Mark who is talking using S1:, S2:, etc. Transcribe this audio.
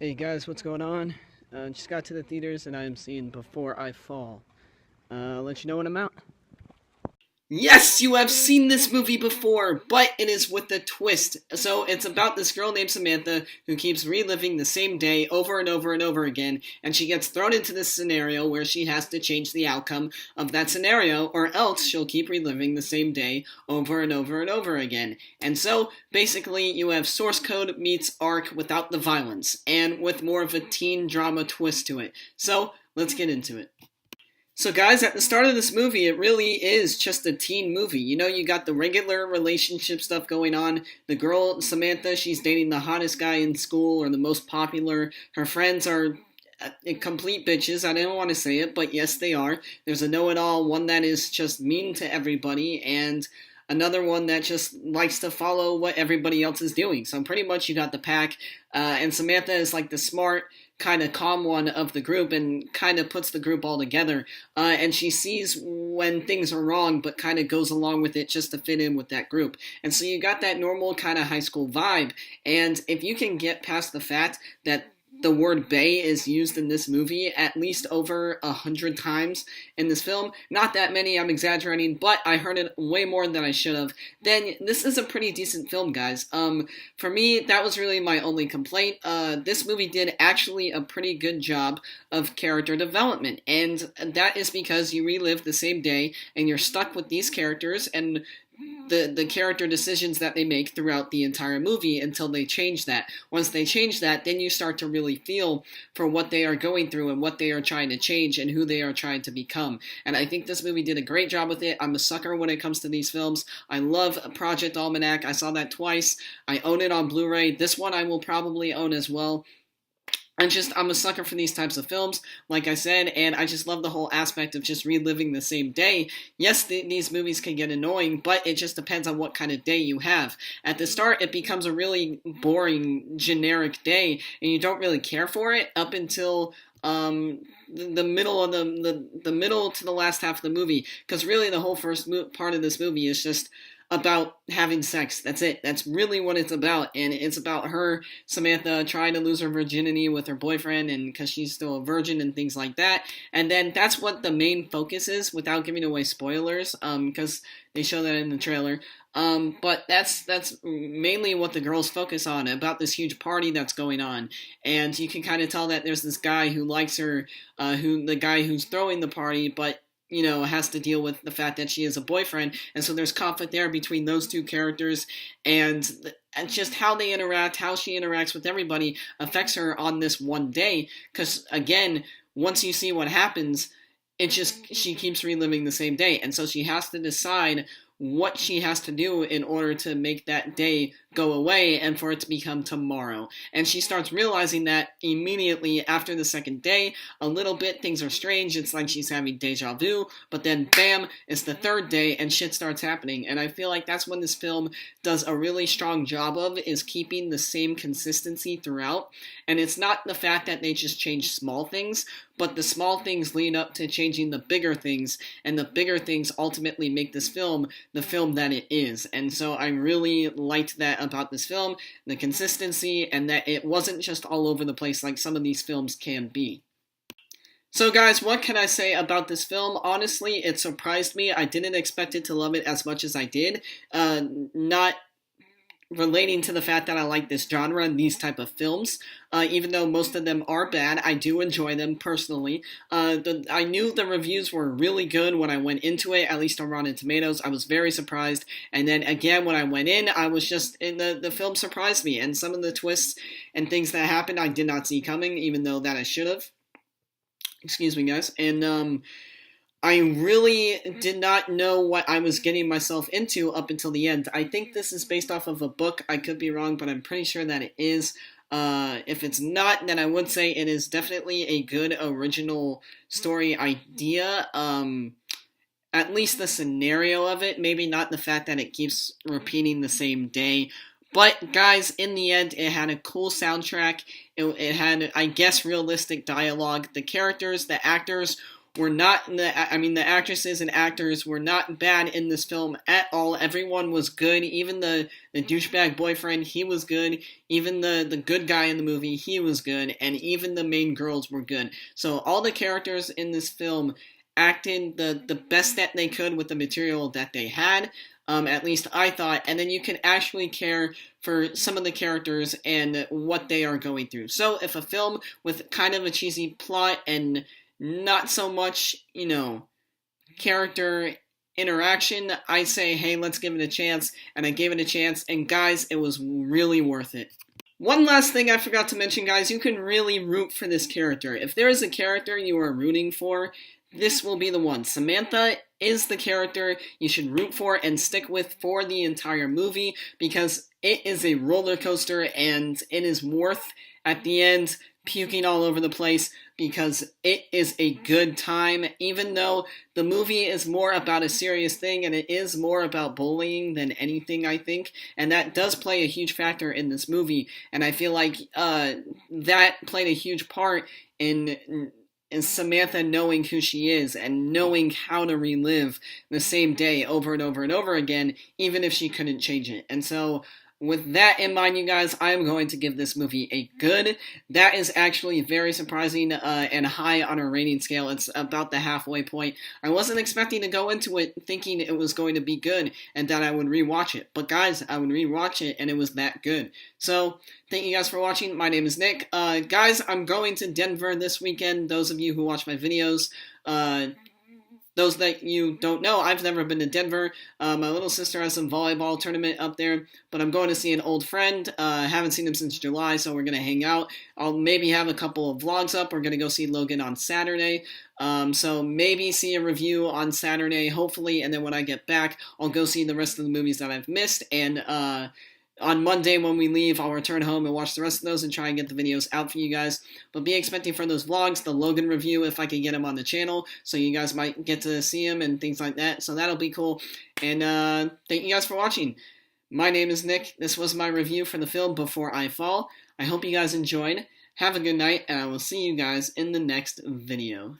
S1: Hey guys, what's going on? Just got to the theaters and I am seeing Before I Fall. I'll let you know when I'm out.
S2: Yes, you have seen this movie before, but it is with a twist. So it's about this girl named Samantha who keeps reliving the same day over and over and over again, and she gets thrown into this scenario where she has to change the outcome of that scenario, or else she'll keep reliving the same day over and over and over again. And so, basically, you have Source Code meets Ark without the violence, and with more of a teen drama twist to it. So, let's get into it. So, guys, at the start of this movie, it really is just a teen movie. You know, you got the regular relationship stuff going on. The girl, Samantha, she's dating the hottest guy in school or the most popular. Her friends are complete bitches. I didn't want to say it, but yes, they are. There's a know it all, one that is just mean to everybody, and another one that just likes to follow what everybody else is doing. So, pretty much, you got the pack. And Samantha is like the smart, kind of calm one of the group and kind of puts the group all together. And she sees when things are wrong, but kind of goes along with it just to fit in with that group. And so you got that normal kind of high school vibe. And if you can get past the fact that the word "bae" is used in this movie at least over 100 times in this film. Not that many, I'm exaggerating, but I heard it way more than I should have. Then this is a pretty decent film, guys. For me, that was really my only complaint. This movie did actually a pretty good job of character development, and that is because you relive the same day and you're stuck with these characters and the character decisions that they make throughout the entire movie until they change that. Once they change that, then you start to really feel for what they are going through and what they are trying to change and who they are trying to become. And I think this movie did a great job with it. I'm a sucker when it comes to these films. I love Project Almanac. I saw that twice. I own it on Blu-ray. This one I will probably own as well. I'm a sucker for these types of films, like I said, and I just love the whole aspect of just reliving the same day. Yes, these movies can get annoying, but it just depends on what kind of day you have. At the start, it becomes a really boring, generic day, and you don't really care for it up until the middle of the middle to the last half of the movie, because really the whole first part of this movie is just about having sex. That's it. That's really what it's about. And it's about her, Samantha, trying to lose her virginity with her boyfriend and because she's still a virgin and things like that. And then that's what the main focus is without giving away spoilers, because they show that in the trailer. But that's mainly what the girls focus on, about this huge party that's going on. And you can kind of tell that there's this guy who likes her, the guy who's throwing the party, but has to deal with the fact that she is a boyfriend, and so there's conflict there between those two characters, and just how they interact, how she interacts with everybody affects her on this one day, because, again, once you see what happens, she keeps reliving the same day, and so she has to decide what she has to do in order to make that day go away and for it to become tomorrow. And she starts realizing that immediately after the second day. A little bit, things are strange. It's like she's having deja vu, but then bam, it's the third day and shit starts happening. And I feel like that's when this film does a really strong job of, is keeping the same consistency throughout. And it's not the fact that they just change small things, but the small things lead up to changing the bigger things, and the bigger things ultimately make this film the film that it is. And so I really liked that about this film, the consistency, and that it wasn't just all over the place like some of these films can be. So guys, what can I say about this film? Honestly, it surprised me. I didn't expect it to love it as much as I did. Not relating to the fact that I like this genre and these type of films. Even though most of them are bad, I do enjoy them personally. I knew the reviews were really good when I went into it, at least on Rotten Tomatoes. I was very surprised. And then again, when I went in, I was just, the film surprised me. And some of the twists and things that happened, I did not see coming, even though that I should have. Excuse me, guys. And, I really did not know what I was getting myself into up until the end. I think this is based off of a book. I could be wrong, but I'm pretty sure that it is. If it's not, then I would say it is definitely a good original story idea. At least the scenario of it, maybe not the fact that it keeps repeating the same day. But guys, in the end, it had a cool soundtrack. It had, I guess, realistic dialogue. The characters, the actors were not, the actresses and actors were not bad in this film at all. Everyone was good. Even the douchebag boyfriend, he was good. Even the good guy in the movie, he was good. And even the main girls were good. So all the characters in this film acted the best that they could with the material that they had. At least I thought, and then you can actually care for some of the characters and what they are going through. So if a film with kind of a cheesy plot and not so much, character interaction, I say, hey, let's give it a chance, and I gave it a chance, and guys, it was really worth it. One last thing I forgot to mention, guys, you can really root for this character. If there is a character you are rooting for, this will be the one. Samantha is the character you should root for and stick with for the entire movie, because it is a roller coaster and it is worth, at the end, puking all over the place, because it is a good time, even though the movie is more about a serious thing and it is more about bullying than anything, I think, and that does play a huge factor in this movie, and I feel like that played a huge part in Samantha knowing who she is and knowing how to relive the same day over and over and over again, even if she couldn't change it. And so, with that in mind, you guys, I am going to give this movie a good. That is actually very surprising and high on our rating scale. It's about the halfway point. I wasn't expecting to go into it thinking it was going to be good and that I would rewatch it. But guys, I would rewatch it and it was that good. So, thank you guys for watching. My name is Nick. Guys, I'm going to Denver this weekend. Those of you who watch my videos, those that you don't know, I've never been to Denver. My little sister has some volleyball tournament up there, but I'm going to see an old friend. Haven't seen him since July, so we're going to hang out. I'll maybe have a couple of vlogs up. We're going to go see Logan on Saturday. So maybe see a review on Saturday, hopefully, and then when I get back, I'll go see the rest of the movies that I've missed, and on Monday when we leave, I'll return home and watch the rest of those and try and get the videos out for you guys. But be expecting for those vlogs, the Logan review, if I can get him on the channel, so you guys might get to see him and things like that. So that'll be cool. And thank you guys for watching. My name is Nick. This was my review for the film Before I Fall. I hope you guys enjoyed. Have a good night, and I will see you guys in the next video.